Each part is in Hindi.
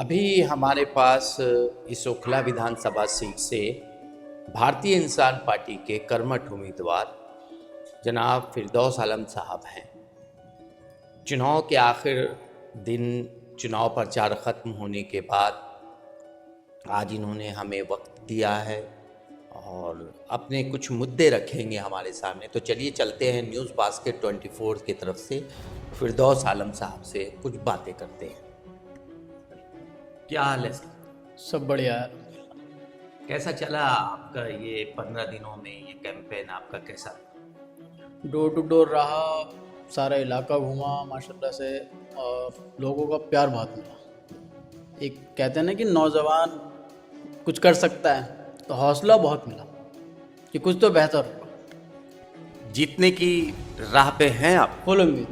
अभी हमारे पास इस ओखला विधानसभा सीट से भारतीय इंसान पार्टी के कर्मठ उम्मीदवार जनाब फिरदौस आलम साहब हैं। चुनाव के आखिर दिन चुनाव प्रचार ख़त्म होने के बाद आज इन्होंने हमें वक्त दिया है और अपने कुछ मुद्दे रखेंगे हमारे सामने। तो चलिए चलते हैं न्यूज़ बास्केट 24 की तरफ से फिरदौस आलम साहब से कुछ बातें करते हैं। क्या हाल है सर? सब बढ़िया है। कैसा चला आपका ये 15 दिनों में ये कैंपेन आपका कैसा? डोर टू डोर रहा, सारा इलाका घूमा माशाल्लाह से, और लोगों का प्यार बहुत मिला। एक कहते हैं ना कि नौजवान कुछ कर सकता है, तो हौसला बहुत मिला कि कुछ तो बेहतर होगा। जीतने की राह पे हैं आप? फुल उम्मीद,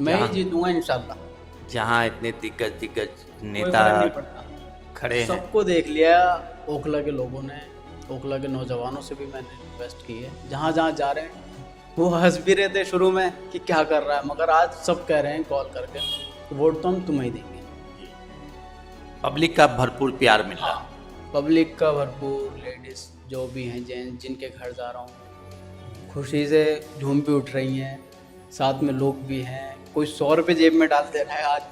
मैं ही जहाँ- जीतूंगा इंशाल्लाह। जहाँ इतने दिग्गज कोई नेता फर्क नहीं पड़ता, खड़े हैं। सबको देख लिया ओखला के लोगों ने, ओखला के नौजवानों से भी मैंने रिक्वेस्ट की है। जहाँ जहाँ जा रहे हैं वो हंस भी रहे थे शुरू में कि क्या कर रहा है, मगर आज सब कह रहे हैं कॉल करके कि वोट तो हम तुम्हें ही देंगे। पब्लिक का भरपूर प्यार मिला। पब्लिक का भरपूर, लेडीज़ जो भी हैं, जेंट्स जिनके घर जा रहा हूँ, खुशी से झूम भी उठ रही हैं। साथ में लोग भी हैं, कोई 100 रुपये जेब में डाल दे रहा है। आज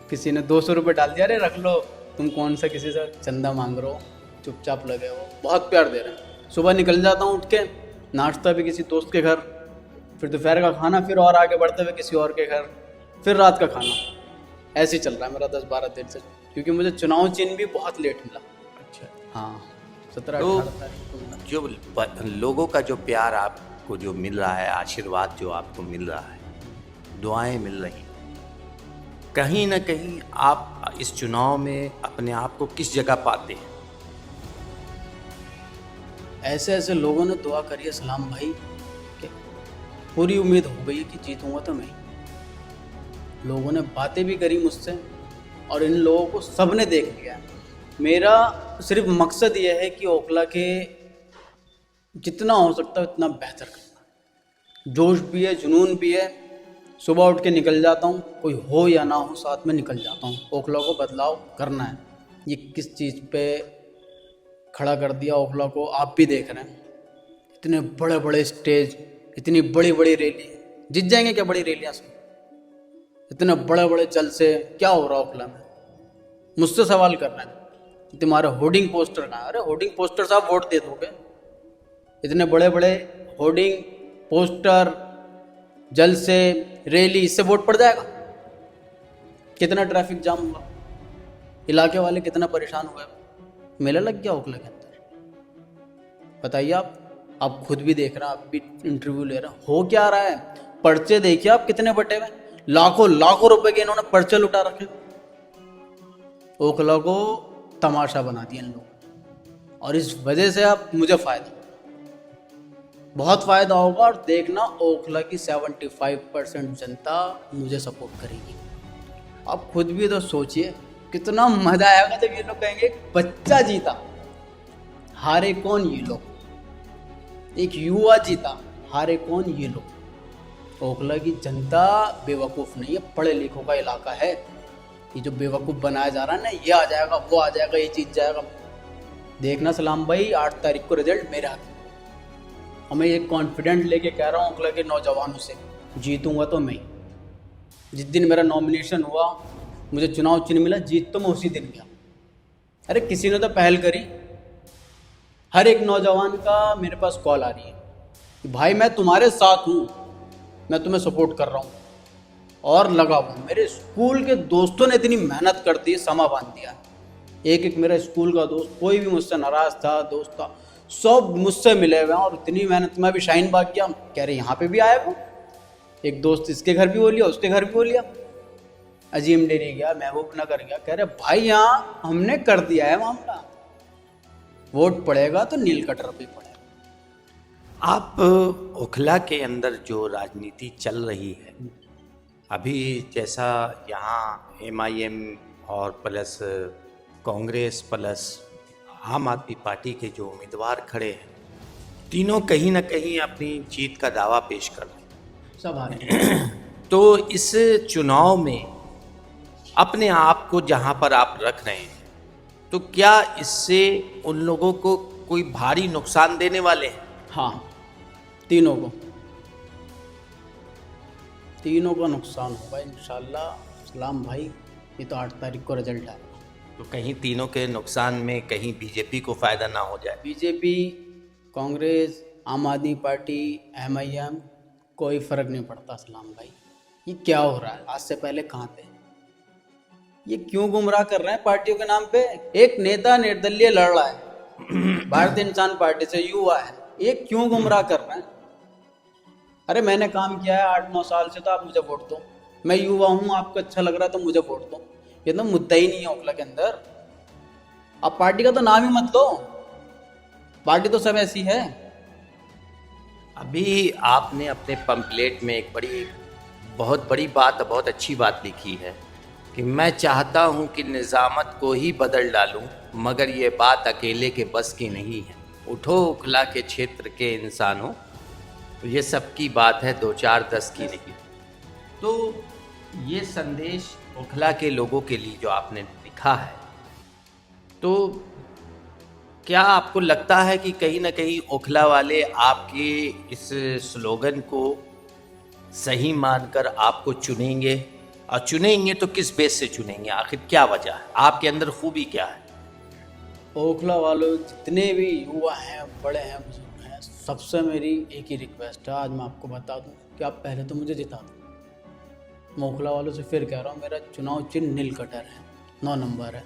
किसी ने 200 रुपये डाल दिया, अरे रख लो, तुम कौन सा किसी से चंदा मांग रहे हो, चुपचाप लगे हो। बहुत प्यार दे रहे हैं। सुबह निकल जाता हूँ उठ के, नाश्ता भी किसी दोस्त के घर, फिर दोपहर का खाना, फिर और आगे बढ़ते हुए किसी और के घर, फिर रात का खाना। ऐसे ही चल रहा है मेरा 10-12 दिन से, क्योंकि मुझे चुनाव चिन्ह भी बहुत लेट मिला। अच्छा, हाँ, 17-18 तारीख को मिला। जो लोगों का जो प्यार आपको जो मिल रहा है, आशीर्वाद जो आपको मिल रहा है, दुआएं मिल रही, कहीं ना कहीं आप इस चुनाव में अपने आप को किस जगह पाते हैं? ऐसे ऐसे लोगों ने दुआ करी है सलाम भाई कि पूरी उम्मीद हो गई है कि जीतूंगा तो मैं ही। लोगों ने बातें भी करी मुझसे, और इन लोगों को सबने देख लिया है। मेरा सिर्फ मकसद ये है कि ओखला के जितना हो सकता है उतना बेहतर करना। जोश भी है, जुनून भी है। सुबह उठ के निकल जाता हूँ, कोई हो या ना हो, साथ में निकल जाता हूँ। ओखला को बदलाव करना है। ये किस चीज़ पे खड़ा कर दिया ओखला को आप भी देख रहे हैं। इतने बड़े बड़े स्टेज, इतनी बड़ी बड़ी रैली, जीत जाएंगे क्या बड़ी रैलियाँ से? इतने बड़े बड़े जलसे, क्या हो रहा है ओखला में? मुझसे सवाल कर रहे हैं तुम्हारे होर्डिंग पोस्टर कहाँ? अरे होर्डिंग पोस्टर साहब वोट दे दोगे? इतने बड़े बड़े होर्डिंग पोस्टर, जलसे, रैली, इससे वोट पड़ जाएगा? कितना ट्रैफिक जाम हुआ, इलाके वाले कितना परेशान हुए। मेला लग गया ओखला के अंदर। बताइए आप खुद भी देख रहे हैं, आप भी इंटरव्यू ले रहे हैं, हो क्या रहा है? पर्चे देखिए आप कितने बटे हुए, लाखों लाखों रुपए के इन्होंने पर्चे लुटा रखे। ओखला को तमाशा बना दिया इन लोगों, और इस वजह से आप मुझे फायदा, बहुत फायदा होगा। और देखना ओखला की 75% जनता मुझे सपोर्ट करेगी। आप खुद भी तो सोचिए कितना मजा आएगा जब ये लोग कहेंगे बच्चा जीता, हारे कौन ये लोग, एक युवा जीता, हारे कौन ये लोग। ओखला की जनता बेवकूफ़ नहीं है, पढ़े लिखों का इलाका है। ये जो बेवकूफ़ बनाया जा रहा है ना, ये आ जाएगा, वो आ जाएगा, ये जीत जाएगा, देखना सलाम भाई 8 तारीख को रिजल्ट मेरे हाथ में। और मैं ये कॉन्फिडेंट लेके कह रहा हूँ ओखला के नौजवानों से, जीतूंगा तो मैं ही। जिस दिन मेरा नॉमिनेशन हुआ, मुझे चुनाव चिन्ह मिला, जीत तो मैं उसी दिन गया। अरे किसी ने तो पहल करी। हर एक नौजवान का मेरे पास कॉल आ रही है कि भाई मैं तुम्हारे साथ हूँ, मैं तुम्हें सपोर्ट कर रहा हूँ, और लगा हुआ। मेरे स्कूल के दोस्तों ने इतनी मेहनत कर दी, समा बांध दिया। एक एक मेरा स्कूल का दोस्त, कोई भी मुझसे नाराज था, दोस्त था, सब मुझसे मिले हुए हैं, और इतनी मेहनत। मैं भी शाहीन बाग गया, कह रहे यहाँ पे भी आया वो, एक दोस्त इसके घर भी हो लिया, उसके घर भी हो लिया। अजीम डेरी गया, महबूब नगर गया, कह रहे भाई यहाँ हमने कर दिया है मामला, वोट पड़ेगा तो नील कटर पे पड़ेगा। आप ओखला के अंदर जो राजनीति चल रही है अभी, जैसा यहाँ MIM और प्लस कांग्रेस प्लस आम आदमी पार्टी के जो उम्मीदवार खड़े हैं, तीनों कहीं ना कहीं अपनी जीत का दावा पेश कर रहे हैं। सब हारे। तो इस चुनाव में अपने आप को जहां पर आप रख रहे हैं, तो क्या इससे उन लोगों को कोई भारी नुकसान देने वाले हैं? हाँ, तीनों का नुकसान होगा इंशाल्लाह सलाम भाई। ये तो 8 तारीख को रिजल्ट आएगा। तो कहीं तीनों के नुकसान में कहीं बीजेपी को फायदा ना हो जाए। बीजेपी, कांग्रेस, आम आदमी पार्टी, MIM, कोई फर्क नहीं पड़ता सलाम भाई। ये क्या हो रहा है? आज से पहले कहाँ थे? ये क्यों गुमराह कर रहे हैं पार्टियों के नाम पे? एक नेता निर्दलीय लड़ रहा है भारतीय इंसान पार्टी से, युवा है, ये क्यों गुमराह कर रहे हैं? अरे मैंने काम किया है 8-9 साल से, तो आप मुझे वोट दो। मैं युवा हूँ, आपको अच्छा लग रहा है तो मुझे वोट दो। ये तो मुद्दा ही नहीं है ओखला के अंदर। आप पार्टी का तो नाम ही मत लो, पार्टी तो सब ऐसी है। अभी आपने अपने पंपलेट में एक बहुत बड़ी बात, बहुत अच्छी बात लिखी है कि मैं चाहता हूं कि निज़ामत को ही बदल डालूं, मगर ये बात अकेले के बस की नहीं है। उठो ओखला के क्षेत्र के इंसानों, तो ये सबकी बात है, 2 4 10 की नहीं। तो ये संदेश ओखला के लोगों के लिए जो आपने लिखा है, तो क्या आपको लगता है कि कहीं ना कहीं ओखला वाले आपके इस स्लोगन को सही मानकर आपको चुनेंगे? और चुनेंगे तो किस बेस से चुनेंगे? आखिर क्या वजह है? आपके अंदर खूबी क्या है? ओखला वालों जितने भी युवा हैं, बड़े हैं, बुजुर्ग हैं, सबसे मेरी एक ही रिक्वेस्ट है, आज मैं आपको बता दूं कि आप पहले तो मुझे जिता दो। मैं ओखला वालों से फिर कह रहा हूँ, मेरा चुनाव चिन्ह नील कटर है, 9 नंबर है,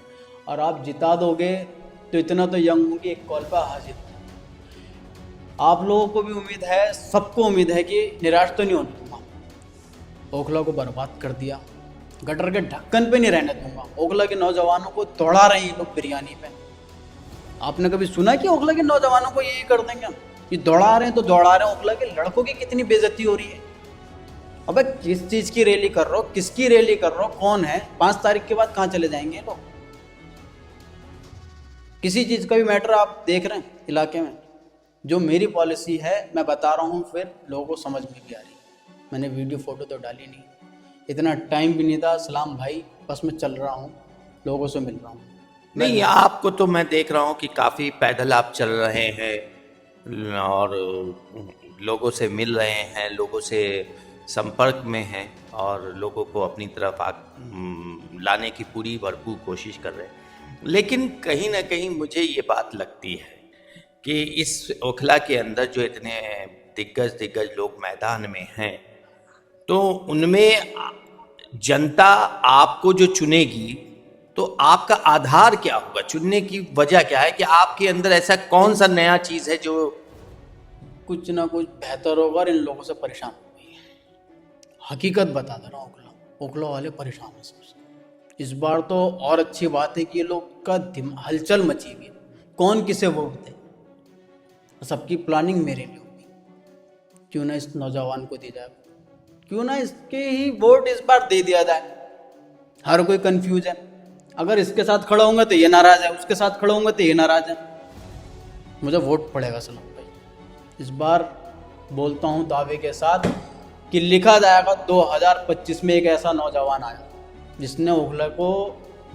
और आप जिता दोगे तो इतना तो यंग हूँ कि एक कॉल पर हाजिर हूँ। आप लोगों को भी उम्मीद है, सबको उम्मीद है कि निराश तो नहीं होने दूंगा। ओखला को बर्बाद कर दिया, गटर के ढक्कन पे नहीं रहने दूंगा। ओखला के नौजवानों को दौड़ा रहे हैं लोग बिरयानी पे। आपने कभी सुना कि ओखला के नौजवानों को यही कर देंगे? ये दौड़ा रहे हैं तो दौड़ा रहे हैं। ओखला के लड़कों की कितनी बेइज्जती हो रही है। अबे किस चीज की रैली कर रहे हो, किसकी रैली कर रहे हो, कौन है? 5 तारीख के बाद कहाँ चले जाएंगे लोग? किसी चीज का भी मैटर आप देख रहे हैं इलाके में? जो मेरी पॉलिसी है मैं बता रहा हूँ, फिर लोगों को समझ में भी आ रही है। मैंने वीडियो फोटो तो डाली नहीं, इतना टाइम भी नहीं था सलाम भाई, बस मैं चल रहा हूँ, लोगों से मिल रहा हूँ। नहीं, आपको तो मैं देख रहा हूँ कि काफ़ी पैदल आप चल रहे हैं और लोगों से मिल रहे हैं, लोगों से संपर्क में हैं और लोगों को अपनी तरफ लाने की पूरी भरपूर कोशिश कर रहे हैं। लेकिन कहीं ना कहीं मुझे ये बात लगती है कि इस ओखला के अंदर जो इतने दिग्गज लोग मैदान में हैं, तो उनमें जनता आपको जो चुनेगी, तो आपका आधार क्या होगा? चुनने की वजह क्या है कि आपके अंदर ऐसा कौन सा नया चीज़ है जो कुछ ना कुछ बेहतर होगा और इन लोगों से परेशान हो गई है। हकीकत बता दे रहा हूँ, ओखला वाले परेशान हैं सबसे। इस बार तो और अच्छी बात है कि ये लोग का हलचल मची हुई है, कौन किसे वोट दे, सबकी प्लानिंग मेरे लिए होगी। क्यों ना इस नौजवान को दी जाए, क्यों ना इसके ही वोट इस बार दे दिया जाए। हर कोई कंफ्यूज है, अगर इसके साथ खड़ा होऊंगा तो ये नाराज है, उसके साथ खड़ा होऊंगा तो ये नाराज है। मुझे वोट पड़ेगा सलाम भाई। इस बार बोलता हूँ दावे के साथ कि लिखा जाएगा 2025 में एक ऐसा नौजवान आया जिसने ओखला को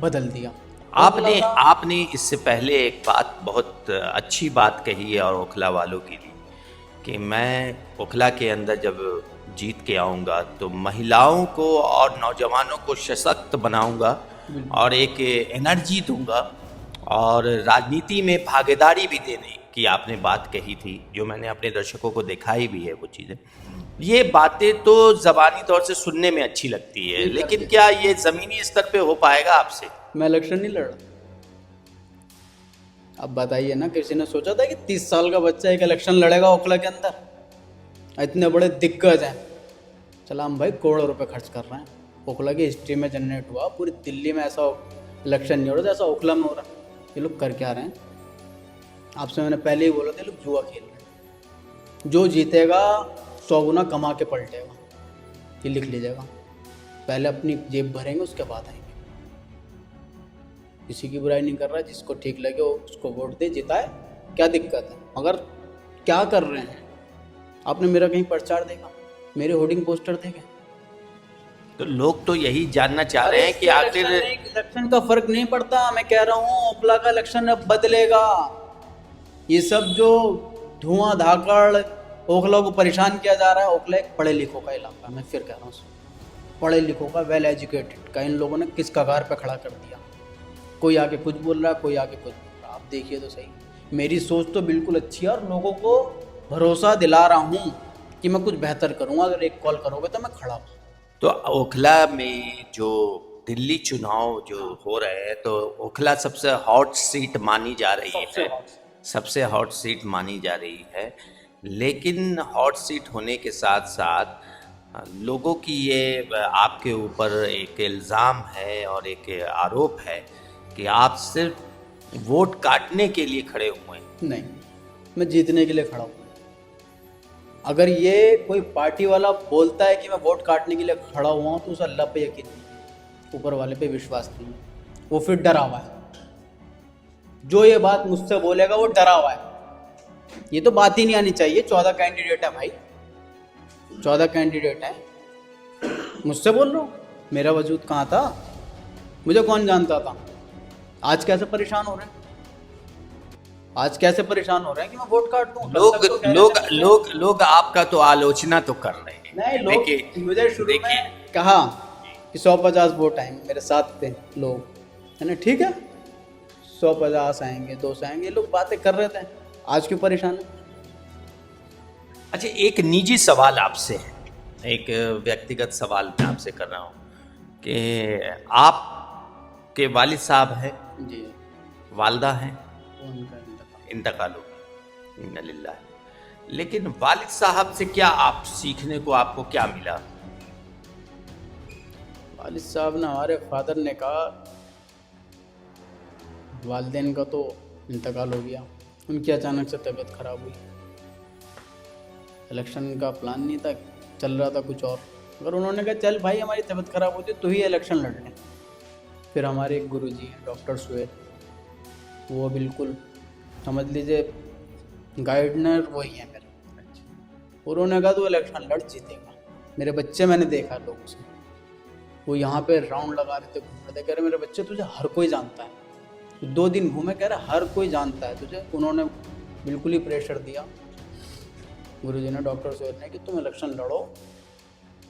बदल दिया। आपने इससे पहले एक बात, बहुत अच्छी बात कही है और ओखला वालों के लिए, कि मैं ओखला के अंदर जब जीत के आऊँगा तो महिलाओं को और नौजवानों को सशक्त बनाऊँगा और एक एनर्जी दूंगा, और राजनीति में भागीदारी भी देने की आपने बात कही थी, जो मैंने अपने दर्शकों को दिखाई भी है वो चीज़ें। ये बातें तो ज़बानी तौर से सुनने में अच्छी लगती है, लेकिन क्या ये ज़मीनी स्तर पे हो पाएगा आपसे? मैं इलेक्शन नहीं लड़ रहा। अब बताइए ना, किसी ने सोचा था कि 30 साल का बच्चा एक इलेक्शन लड़ेगा ओखला के अंदर? इतने बड़े दिग्गज हैं सलाम भाई, करोड़ों रुपए खर्च कर रहे हैं। ओखला की हिस्ट्री में जनरेट हुआ, पूरी दिल्ली में ऐसा इलेक्शन नहीं हो रहा जैसा ओखला में हो रहा। ये लोग कर क्या रहे हैं? आपसे मैंने पहले ही बोला था, लोग जुआ खेल रहे हैं। जो जीतेगा 100 गुना कमा के पलटेगा, ये लिख लीजिएगा। पहले अपनी जेब भरेंगे, उसके बाद आएंगे। किसी की बुराई नहीं कर रहा, जिसको ठीक लगे उसको वोट दे, जिताए, क्या दिक्कत है? मगर क्या कर रहे हैं? आपने मेरा कहीं प्रचार देखा, मेरे होर्डिंग पोस्टर देखे? तो लोग तो यही जानना चाह रहे हैं कि आखिर इलेक्शन का फर्क नहीं पड़ता। मैं कह रहा हूँ ओखला का इलेक्शन अब बदलेगा। ये सब जो धुआं धाकड़ ओखला को परेशान किया जा रहा है, ओखला एक पढ़े लिखों का इलाका, मैं फिर कह रहा हूँ, पढ़े लिखों का, वेल एजुकेटेड का इन लोगों ने किस कगार पे खड़ा कर दिया। कोई आगे कुछ बोल रहा है, कोई आगे कुछ बोल रहा है। आप देखिए तो सही, मेरी सोच तो बिल्कुल अच्छी है और लोगों को भरोसा दिला रहा हूँ कि मैं कुछ बेहतर करूँगा। अगर एक कॉल करोगे तो मैं खड़ा हूँ। तो ओखला में जो दिल्ली चुनाव जो हो रहे हैं, तो ओखला सबसे हॉट सीट मानी जा रही है, सबसे हॉट सीट मानी जा रही है। लेकिन हॉट सीट होने के साथ साथ लोगों की ये आपके ऊपर एक इल्ज़ाम है और एक आरोप है कि आप सिर्फ वोट काटने के लिए खड़े हुए हैं। नहीं, मैं जीतने के लिए खड़ा हूँ। अगर ये कोई पार्टी वाला बोलता है कि मैं वोट काटने के लिए खड़ा हुआ हूँ तो उसे अल्लाह पे यकीन नहीं, ऊपर वाले पे विश्वास नहीं है, वो फिर डरा हुआ है। जो ये बात मुझसे बोलेगा वो डरा हुआ है। ये तो बात ही नहीं आनी चाहिए। 14 कैंडिडेट है भाई, 14 कैंडिडेट है, मुझसे बोल रहा हूँ। मेरा वजूद कहाँ था, मुझे कौन जानता था। आज कैसे परेशान हो रहे हैं, आज कैसे परेशान हो रहे हैं कि मैं वोट काट दूं। लोग आपका तो आलोचना तो कर रहे हैं। नहीं, लोग मुझे शुरू में कहा कि 150 वोट आएंगे, मेरे साथ थे लोग, है ना, ठीक है, 150 आएंगे, 200 आएंगे, लोग बातें कर रहे थे। आज क्यों परेशान है? अच्छा, एक निजी सवाल आपसे है, एक व्यक्तिगत सवाल मैं आपसे कर रहा हूँ कि आपके वालिद साहब हैं जी, वालदा हैं, उनका इंतकाल हो गया, इन्ना लिल्लाह। लेकिन वालिद साहब से क्या आप सीखने को आपको क्या मिला? वालिद साहब ने, हमारे फादर ने कहा, वालदेन का तो इंतकाल हो गया, उनकी अचानक से तबीयत खराब हुई, इलेक्शन का प्लान नहीं था, चल रहा था कुछ और। अगर उन्होंने कहा चल भाई हमारी तबीयत खराब होती तो ही इलेक्शन लड़ लें। फिर हमारे एक गुरुजी हैं डॉक्टर सुहेल, वो बिल्कुल समझ लीजिए गाइडनर वही है मेरे। उन्होंने कहा तो इलेक्शन लड़ जीतेगा। मेरे बच्चे मैंने देखा लोगों से, वो यहाँ पे राउंड लगा रहे थे, घूम रहे थे, कह रहे मेरे बच्चे तुझे हर कोई जानता है। 2 दिन घूमे, कह रहे हर कोई जानता है तुझे। उन्होंने बिल्कुल ही प्रेशर दिया गुरुजी ने, डॉक्टर सुहेल ने, कि तुम इलेक्शन लड़ो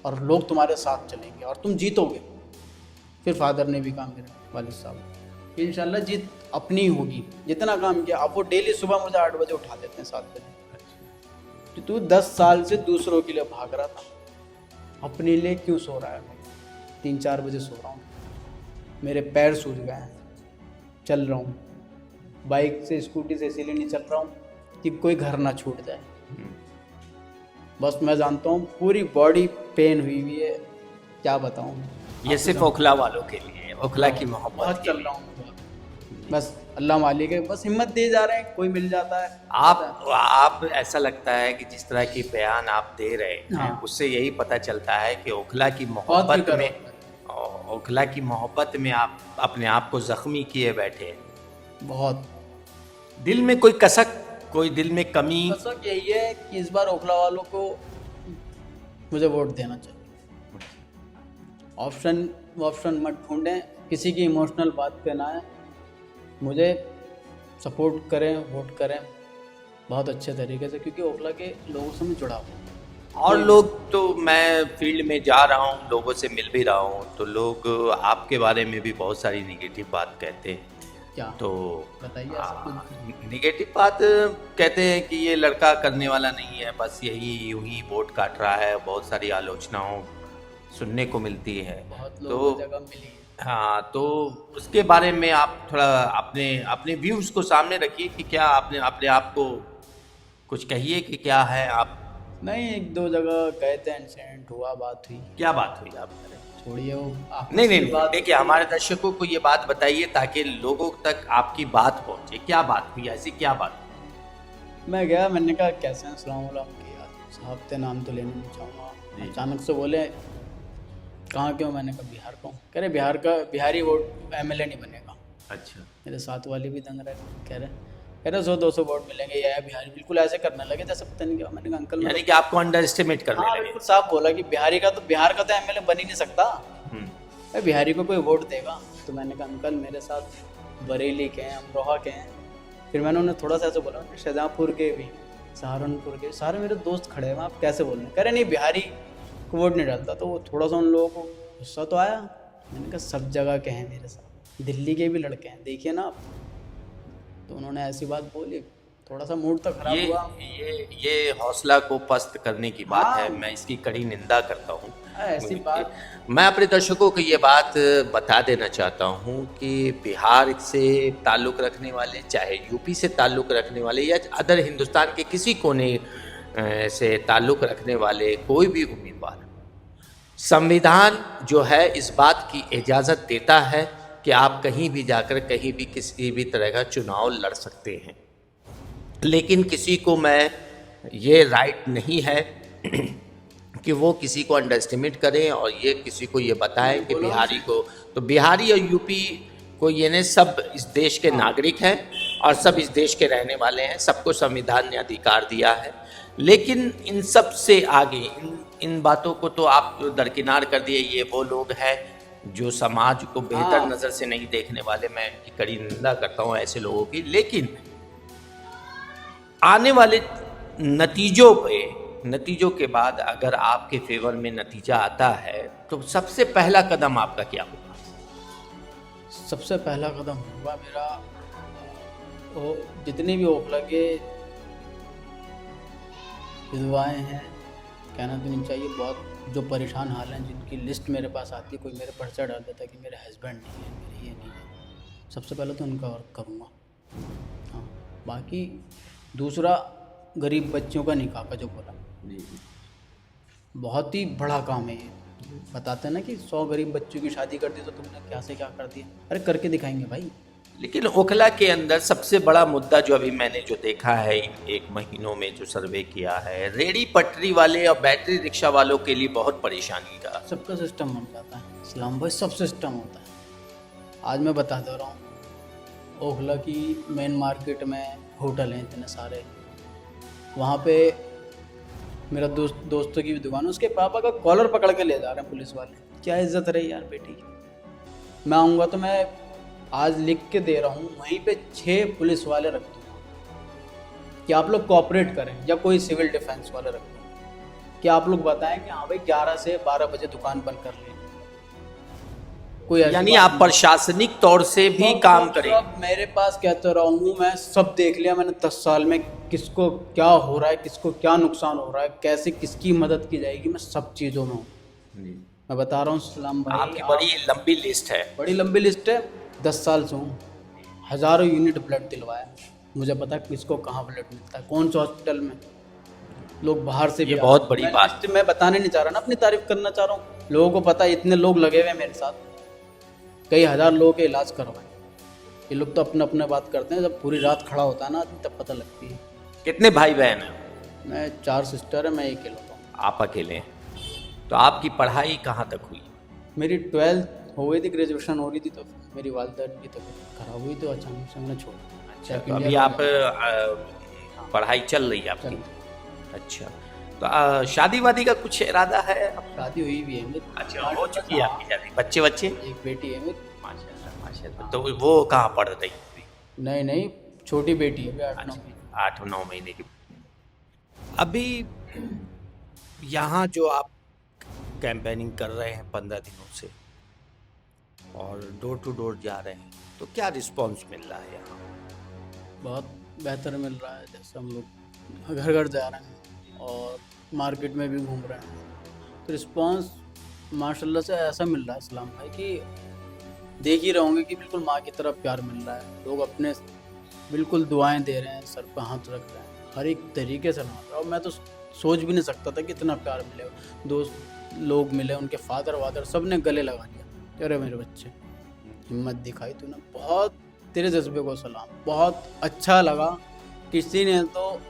और लोग तुम्हारे साथ चलेंगे और तुम जीतोगे। फिर फादर ने भी कहा मेरे वालिद साहब कि इंशाल्लाह जीत अपनी ही होगी। जितना काम किया, अब वो डेली सुबह मुझे 8 बजे उठा देते हैं, 7 बजे, कि तू 10 साल से दूसरों के लिए भाग रहा था, अपने लिए क्यों सो रहा है? 3-4 बजे सो रहा हूँ, मेरे पैर सूज गए हैं, चल रहा हूँ बाइक से, स्कूटी से, इसीलिए नहीं चल रहा हूँ कि कोई घर ना छूट जाए। बस मैं जानता हूँ पूरी बॉडी पेन हुई हुई है, क्या बताऊँ। ये सिर्फ ओखला वालों के लिए, ओखला की मोहब्बत बहुत चल रहा हूँ, बस अल्लाह मालिक है, बस हिम्मत दिए जा रहे हैं, कोई मिल जाता है। आप ऐसा लगता है कि जिस तरह की बयान आप दे रहे हैं, हाँ, उससे यही पता चलता है कि ओखला की मोहब्बत में, ओखला की मोहब्बत में आप अपने आप को जख्मी किए बैठे हैं। बहुत दिल में कोई कसक, कोई दिल में कमी? कसक यही है कि इस बार ओखला वालों को मुझे वोट देना चाहिए। ऑप्शन मत ढूंढें, किसी की इमोशनल बात पे ना है, मुझे सपोर्ट करें, वोट करें बहुत अच्छे तरीके से, क्योंकि ओखला के लोगों से मैं जुड़ा हूँ। और लोग तो, मैं फील्ड में जा रहा हूँ, लोगों से मिल भी रहा हूँ, तो लोग आपके बारे में भी बहुत सारी निगेटिव बात कहते हैं। क्या तो बताइए ऐसा कुछ? निगेटिव बात कहते हैं कि ये लड़का करने वाला नहीं है, बस यही यूं ही वोट काट रहा है। बहुत सारी आलोचनाओं सुनने को मिलती है। बहुत लोगों को जगह मिली है। हाँ, तो उसके बारे में आप थोड़ा अपने व्यूज़ को सामने रखिए कि क्या आपने अपने आप को कुछ कहिए कि क्या है आप। नहीं, 1-2 जगह गए थे, इंसिडेंट हुआ, बात हुई। क्या बात हुई आप? छोड़िए वो, नहीं, देखिए हमारे दर्शकों को ये बात बताइए ताकि लोगों तक आपकी बात पहुंचे। क्या बात हुई, ऐसी क्या बात? मैं गया, मैंने कहा कैसे हैं, सलाम किया, साहब के नाम तो लेना नहीं चाहूँगा। अचानक से बोले कहाँ क्यों? मैंने कहा बिहार का हूँ। कह रहे बिहारी वोट MLA नहीं बनेगा। अच्छा। मेरे साथ वाली भी दंग रहे, कह रहे कह रहे 100-200 वोट मिलेंगे, ये है बिहारी, बिल्कुल ऐसे करने लगे जैसे पता नहीं क्या। मैंने कहा अंकल यानी कि आपको अंडर एस्टिमेट करने हाँ लगे। बिल्कुल साफ बोला कि बिहार का तो एमएलए बन ही नहीं सकता, अरे बिहारी को कोई वोट देगा। तो मैंने कहा अंकल मेरे साथ बरेली के हैं, अमरोहा के हैं। फिर मैंने उन्हें थोड़ा सा ऐसे बोला, शाहजहाँपुर के भी, सहारनपुर के, सारे मेरे दोस्त खड़े हैं, आप कैसे बोल रहे हैं? कह रहे नहीं बिहारी को वोट नहीं डालता। तो वो थोड़ा सा उन लोगों को गुस्सा तो आया। मैंने कहा सब जगह के हैं मेरे साथ, दिल्ली के भी लड़के हैं, देखिए ना आप। तो उन्होंने ऐसी बात बोली, थोड़ा सा मूड तो खराब हुआ। ये हौसला को पस्त करने की बात हाँ। है, मैं इसकी कड़ी निंदा करता हूँ। ऐसी बात मैं अपने दर्शकों को ये बात बता देना चाहता हूँ कि बिहार से ताल्लुक़ रखने वाले, चाहे यूपी से ताल्लुक़ रखने वाले या अदर हिंदुस्तान के किसी कोने से ताल्लुक़ रखने वाले कोई भी उम्मीदवार, संविधान जो है इस बात की इजाज़त देता है कि आप कहीं भी जाकर कहीं भी किसी भी तरह का चुनाव लड़ सकते हैं। लेकिन किसी को मैं ये राइट नहीं है कि वो किसी को अंडर एस्टिमेट करें और ये किसी को ये बताएं कि बिहारी को, तो बिहारी और यूपी को ये ने सब इस देश के नागरिक हैं और सब इस देश के रहने वाले हैं, सबको संविधान ने अधिकार दिया है। लेकिन इन सब से आगे इन बातों को तो आप दरकिनार कर दिए। ये वो लोग हैं जो समाज को बेहतर नज़र से नहीं देखने वाले, मैं इनकी कड़ी निंदा करता हूँ ऐसे लोगों की। लेकिन आने वाले नतीजों के बाद अगर आपके फेवर में नतीजा आता है तो सबसे पहला कदम आपका क्या होगा? सबसे पहला कदम होगा मेरा, वो जितनी भी ओखला के विधवाएं हैं, कहना तो नहीं चाहिए, बहुत जो परेशान हाल हैं, जिनकी लिस्ट मेरे पास आती है, कोई मेरे पर्चा डाल देता है कि मेरे हस्बैंड नहीं है, मेरे ये नहीं है, सबसे पहले तो उनका वर्क करूँगा। हाँ, बाकी दूसरा गरीब बच्चों का निकाह का जो बोला, बहुत ही बड़ा काम है ये। बताते हैं ना कि 100 गरीब बच्चों की शादी कर दी तो तुमने क्या से क्या कर दिया, अरे करके दिखाएंगे भाई। लेकिन ओखला के अंदर सबसे बड़ा मुद्दा जो अभी मैंने जो देखा है इन 1 महीनों में जो सर्वे किया है, रेडी पटरी वाले और बैटरी रिक्शा वालों के लिए बहुत परेशानी का सबका सिस्टम बन जाता है इस्लाम भाई, सब सिस्टम होता है। आज मैं बता दे रहा हूँ, ओखला की मेन मार्केट में होटल हैं इतने सारे, वहाँ पे मेरा दोस्तों की भी दुकान है, उसके पापा का कॉलर पकड़ के ले जा रहे हैं पुलिस वाले। क्या इज्जत रही यार बेटी। मैं आऊँगा तो मैं आज लिख के दे रहा हूँ, वहीं पे 6 पुलिस वाले रख दूँगा कि आप लोग कोऑपरेट करें, या कोई सिविल डिफेंस वाले रख दूँगा कि आप लोग बताएं कि हाँ भाई 11 से 12 बजे दुकान बंद कर लें। कोई यानी आप प्रशासनिक तौर से भी काम करें। मेरे पास कहते रहा हूँ, मैं सब देख लिया मैंने 10 साल में, किसको क्या हो रहा है, किसको क्या नुकसान हो रहा है, कैसे किसकी मदद की जाएगी, मैं सब चीज़ों में हूँ। मैं बता रहा हूँ सलाम भाई, आपकी बड़ी लंबी लिस्ट है। बड़ी लंबी लिस्ट है। 10 साल से हूँ, हज़ारों यूनिट ब्लड दिलवाया, मुझे पता है किसको कहाँ ब्लड मिलता है, कौन से हॉस्पिटल में। लोग बाहर से भी, ये बहुत बड़ी बात। मैं बताने नहीं चाह रहा ना, अपनी तारीफ करना चाह रहा हूँ। लोगों को पता है, इतने लोग लगे हुए हैं मेरे साथ, कई हज़ार लोगों के इलाज करवाए। ये लोग तो अपने अपने बात करते हैं, जब पूरी रात खड़ा होता है ना आदमी, तब पता लगती है। कितने भाई बहन हैं? मैं 4 सिस्टर है, मैं एक अकेला हूँ। आप अकेले हैं? तो आपकी पढ़ाई कहाँ तक हुई? मेरी 12th हो गई थी, ग्रेजुएशन हो रही थी, तो मेरी वालिदा की तबीयत खराब हुई तो अचानक से मैंने छोड़ा। अच्छा, तो अभी आप पढ़ाई चल रही है आपकी? अच्छा, तो शादी वादी का कुछ इरादा है? शादी हुई भी है मेरी। अच्छा, हो चुकी है आपकी शादी? बच्चे? एक बेटी है मेरी। माशाल्लाह माशाल्लाह। तो वो कहाँ पढ़ रही थी? नहीं, छोटी बेटी है, 8-9 महीने की। अभी यहाँ जो आप कैंपेनिंग कर रहे हैं 15 दिनों से और डोर टू डोर जा रहे हैं, तो क्या रिस्पांस मिल रहा है यहाँ? बहुत बेहतर मिल रहा है। जैसे हम लोग घर घर जा रहे हैं और मार्केट में भी घूम रहे हैं, तो रिस्पांस माशाल्लाह से ऐसा मिल रहा है सलाम भाई कि देख ही रहोगे कि बिल्कुल माँ की तरफ प्यार मिल रहा है। लोग अपने बिल्कुल दुआएं दे रहे हैं, सर पर हाथ रख रहे हैं, हर एक तरीके से मांग रहा हूँ। मैं तो सोच भी नहीं सकता था कि इतना प्यार मिलेगा। दोस्त लोग मिले, उनके फादर वादर सब ने गले लगा लिया, अरे मेरे बच्चे हिम्मत दिखाई तूने, बहुत तेरे जज्बे को सलाम, बहुत अच्छा लगा। किसी ने तो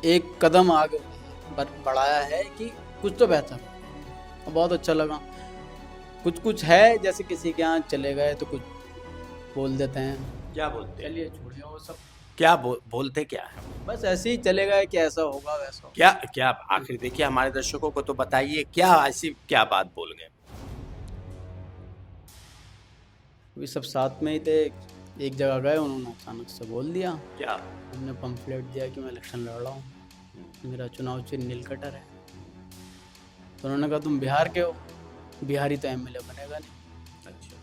एक कदम आगे बढ़ाया है कि कुछ तो बेहतर, बहुत अच्छा लगा। कुछ है जैसे किसी के यहाँ चले गए तो कुछ बोल देते हैं, क्या बोलते हैं? चलिए छोड़िए वो सब, क्या बोलते क्या है? बस ऐसे ही चलेगा कि ऐसा होगा वैसा होगा। क्या क्या आखिर देखिए, हमारे दर्शकों को तो बताइए, क्या ऐसी क्या बात बोल गए? अभी सब साथ में ही थे, एक जगह गए, उन्होंने अचानक से बोल दिया। क्या? हमने पम्फलेट दिया कि मैं इलेक्शन लड़ रहा हूँ, मेरा चुनाव चिन्ह नील कटर है। तो उन्होंने कहा तुम बिहार के हो, बिहारी तो एमएलए बनेगा नहीं। अच्छा।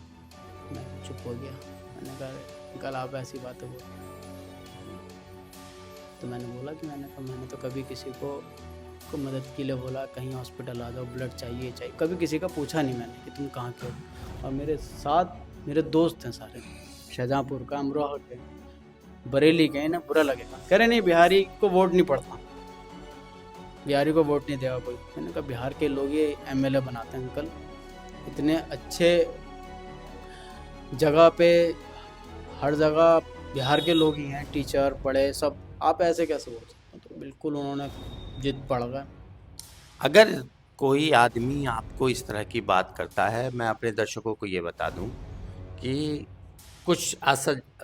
मैं चुप हो गया। मैंने कहा कल आप ऐसी बातें बोल। तो मैंने बोला कि मैंने तो कभी किसी को मदद के लिए बोला कहीं हॉस्पिटल आ जाओ, ब्लड चाहिए, कभी किसी का पूछा नहीं मैंने कि तुम कहाँ के हो। और मेरे साथ मेरे दोस्त हैं सारे, शाहजहाँपुर का, अमरोहा के, बरेली के, इन्हें बुरा लगेगा, कह रहे नहीं बिहारी को वोट नहीं पड़ता, बिहारी को वोट नहीं देगा कोई। मैंने कहा बिहार के लोग ये एमएलए बनाते हैं अंकल, इतने अच्छे जगह पे, हर जगह बिहार के लोग ही हैं, टीचर पढ़े सब, आप ऐसे कैसे बोल सकते हैं? तो बिल्कुल उन्होंने जिद पड़ गए। अगर कोई आदमी आपको इस तरह की बात करता है, मैं अपने दर्शकों को ये बता दूं कि कुछ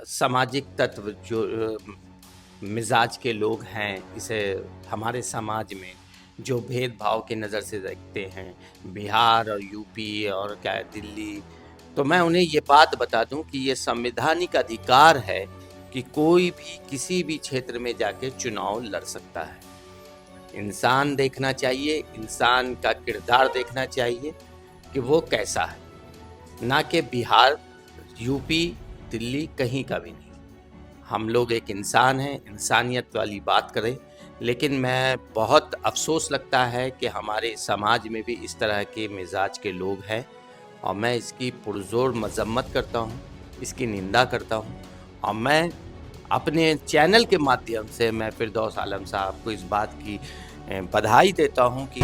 सामाजिक तत्व जो मिजाज के लोग हैं, इसे हमारे समाज में जो भेदभाव की नज़र से देखते हैं, बिहार और यूपी और क्या है दिल्ली, तो मैं उन्हें ये बात बता दूं कि ये संवैधानिक अधिकार है कि कोई भी किसी भी क्षेत्र में जाके चुनाव लड़ सकता है। इंसान देखना चाहिए, इंसान का किरदार देखना चाहिए कि वो कैसा है, ना कि बिहार, यूपी, दिल्ली, कहीं का भी नहीं। हम लोग एक इंसान हैं, इंसानियत वाली बात करें। लेकिन मैं बहुत अफसोस लगता है कि हमारे समाज में भी इस तरह के मिजाज के लोग हैं, और मैं इसकी पुरजोर मजम्मत करता हूँ, इसकी निंदा करता हूँ। और मैं अपने चैनल के माध्यम से मैं फिरदौस आलम साहब को इस बात की बधाई देता हूँ कि